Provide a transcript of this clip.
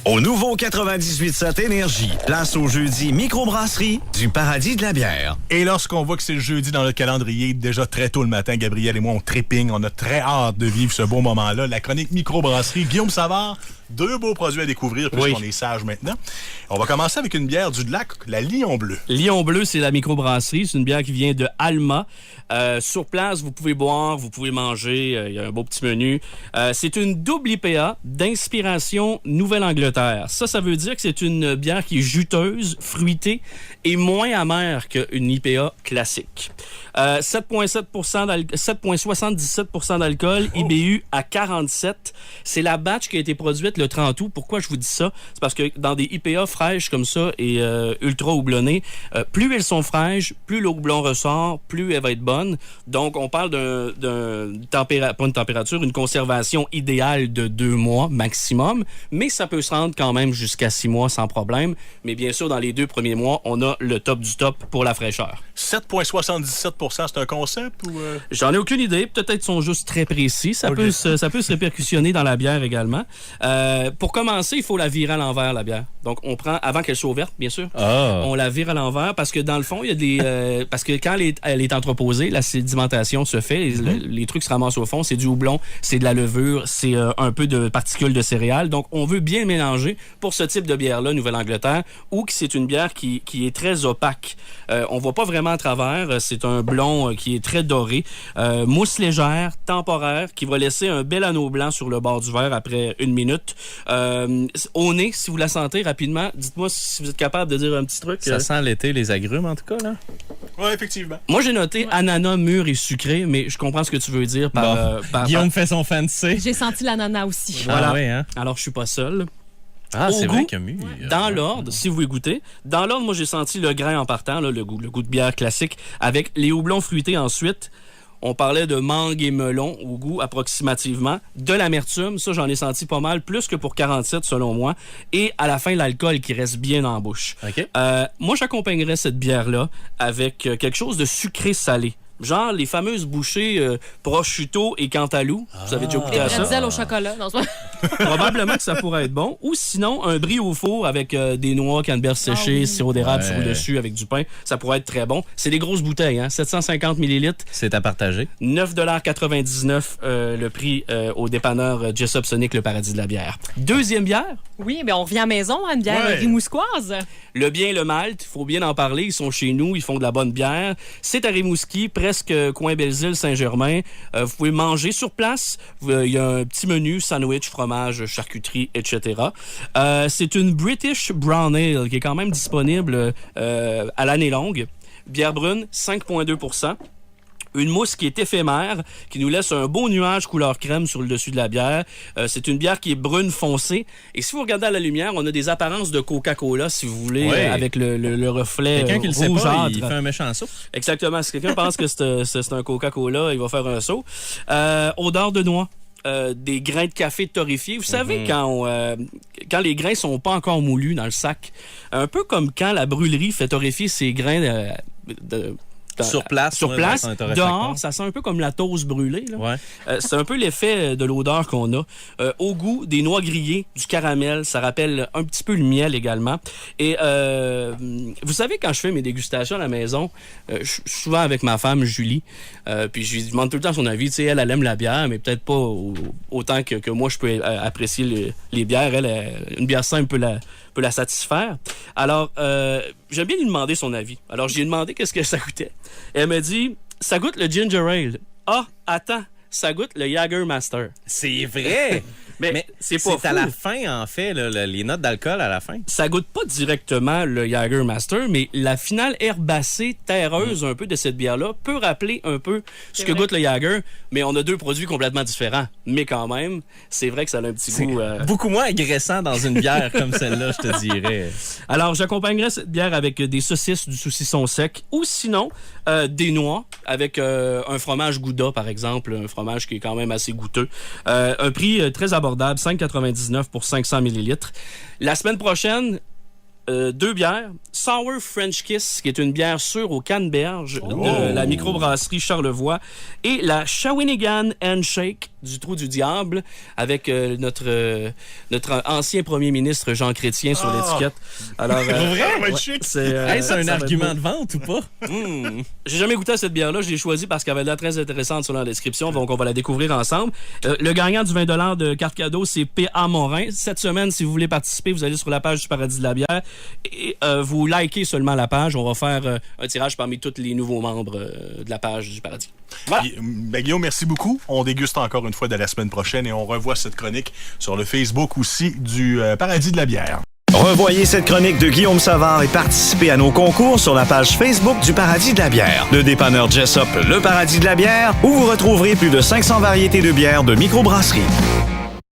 Au nouveau 98.7 Énergie, place au jeudi microbrasserie du paradis de la bière. Et lorsqu'on voit que c'est le jeudi dans le calendrier, déjà très tôt le matin, Gabriel et moi, on trépigne. On a très hâte de vivre ce beau moment-là. La chronique microbrasserie. Guillaume Savard, 2 beaux produits à découvrir puisqu'on est sage maintenant. On va commencer avec une bière du lac, la Lion Bleu. Lion Bleu, c'est la microbrasserie. C'est une bière qui vient de Alma. Sur place, vous pouvez boire, vous pouvez manger. Il y a un beau petit menu. C'est une double IPA d'inspiration Nouvelle-Angleterre. Ça veut dire que c'est une bière qui est juteuse, fruitée et moins amère qu'une IPA classique. 7,77% d'alcool, IBU à 47. C'est la batch qui a été produite le 30 août. Pourquoi je vous dis ça? C'est parce que dans des IPA fraîches comme ça et ultra houblonnées, plus elles sont fraîches, plus le houblon ressort, plus elle va être bonne. Donc, on parle pas une température, une conservation idéale de 2 mois maximum, mais ça peut se rendre quand même jusqu'à 6 mois sans problème. Mais bien sûr, dans les 2 premiers mois, on a le top du top pour la fraîcheur. 7,77%, c'est un concept ou... J'en ai aucune idée. Peut-être qu'ils sont juste très précis. Ça peut se répercussionner dans la bière également. Pour commencer, il faut la virer à l'envers, la bière. Donc, on prend, avant qu'elle soit ouverte, bien sûr, on la vire à l'envers parce que dans le fond, il y a des... parce que quand elle est entreposée, la sédimentation se fait. Les trucs se ramassent au fond. C'est du houblon, c'est de la levure, c'est un peu de particules de céréales. Donc, on veut bien mélanger pour ce type de bière-là, Nouvelle-Angleterre, ou que c'est une bière qui est très opaque. On voit pas vraiment à travers. C'est un blond qui est très doré. Mousse légère, temporaire, qui va laisser un bel anneau blanc sur le bord du verre après 1 minute. Au nez, si vous la sentez rapidement, dites-moi si vous êtes capable de dire un petit truc. Ça sent l'été, les agrumes, en tout cas, là? Oui, effectivement. Moi, j'ai noté ananas mûr et sucré, mais je comprends ce que tu veux dire par... Guillaume fait son fancy. J'ai senti l'ananas aussi. Voilà. Ah oui, hein? Alors, je suis pas seul. Ah, c'est goût, vrai qu'il y a mûr. Dans l'ordre, si vous voulez goûter, dans l'ordre, moi, j'ai senti le grain en partant, là, le goût de bière classique, avec les houblons fruités ensuite. On parlait de mangue et melon au goût approximativement. De l'amertume, ça, j'en ai senti pas mal, plus que pour 47 selon moi. Et à la fin, l'alcool qui reste bien en bouche. OK. Moi, j'accompagnerais cette bière-là avec quelque chose de sucré-salé. Genre les fameuses bouchées prosciutto et cantaloupe. Vous avez déjà goûté à ça? Bretzel au chocolat. Non, Probablement que ça pourrait être bon. Ou sinon, un brie au four avec des noix, canneberge séchées, sirop d'érable sur le dessus avec du pain. Ça pourrait être très bon. C'est des grosses bouteilles, hein? 750 ml. C'est à partager. 9,99 $ le prix au dépanneur Jessup Sonic, le paradis de la bière. Deuxième bière. Oui, mais on revient à la maison, hein, une bière rimousquoise. Le bien et le malt, il faut bien en parler. Ils sont chez nous, ils font de la bonne bière. C'est à Rimouski, presque coin Belle-Île, Saint-Germain. Vous pouvez manger sur place. Il y a un petit menu, sandwich, fromage, charcuterie, etc. C'est une British Brown Ale qui est quand même disponible à l'année longue. Bière brune, 5,2%. Une mousse qui est éphémère, qui nous laisse un beau nuage couleur crème sur le dessus de la bière. C'est une bière qui est brune foncée. Et si vous regardez à la lumière, on a des apparences de Coca-Cola, si vous voulez, avec le reflet quelqu'un qui le sait rougeâtre. pas, il fait un méchant saut. Exactement. Si quelqu'un pense que c'est un Coca-Cola, il va faire un saut. Odeur de noix. Des grains de café torréfiés. Vous savez, quand les grains sont pas encore moulus dans le sac, un peu comme quand la brûlerie fait torréfier ses grains sur place, dehors, ça sent un peu comme la toast brûlée. Là. Ouais. C'est un peu l'effet de l'odeur qu'on a. Au goût, des noix grillées, du caramel, ça rappelle un petit peu le miel également. Et vous savez, quand je fais mes dégustations à la maison, je suis souvent avec ma femme, Julie, puis je lui demande tout le temps son avis. Tu sais, elle aime la bière, mais peut-être pas autant que moi, je peux apprécier les bières. Une bière simple peut la satisfaire. Alors, j'aime bien lui demander son avis. Alors, j'ai demandé qu'est-ce que ça goûtait. Et elle m'a dit, ça goûte le ginger ale. Ah, attends, ça goûte le Jägermeister. C'est vrai! Mais c'est pas à la fin, en fait, là, les notes d'alcool à la fin. Ça goûte pas directement le Jägermeister, mais la finale herbacée, terreuse un peu de cette bière-là peut rappeler un peu ce que goûte le Jäger, mais on a 2 produits complètement différents. Mais quand même, c'est vrai que ça a un petit goût... beaucoup moins agressant dans une bière comme celle-là, je te dirais. Alors, j'accompagnerais cette bière avec des saucisses, du saucisson sec, ou sinon, des noix, avec un fromage Gouda, par exemple, un fromage qui est quand même assez goûteux. Un prix très abordable. 5,99 pour 500 ml. La semaine prochaine, 2 bières. Sour French Kiss, qui est une bière sûre au canneberge de la microbrasserie Charlevoix. Et la Shawinigan Handshake, du Trou du Diable avec notre ancien premier ministre Jean Chrétien sur l'étiquette. Alors, C'est un argument de vente ou pas? J'ai jamais goûté à cette bière-là. Je l'ai choisie parce qu'elle avait l'air très intéressante sur la description. Donc, on va la découvrir ensemble. Le gagnant du 20 $ de carte cadeau, c'est P.A. Morin. Cette semaine, si vous voulez participer, vous allez sur la page du Paradis de la bière et vous likez seulement la page. On va faire un tirage parmi tous les nouveaux membres de la page du Paradis. Voilà. Guillaume, merci beaucoup. On déguste encore une fois de la semaine prochaine et on revoit cette chronique sur le Facebook aussi du Paradis de la bière. Revoyez cette chronique de Guillaume Savard et participez à nos concours sur la page Facebook du Paradis de la bière. Le dépanneur Jessop, le Paradis de la bière, où vous retrouverez plus de 500 variétés de bières de microbrasserie.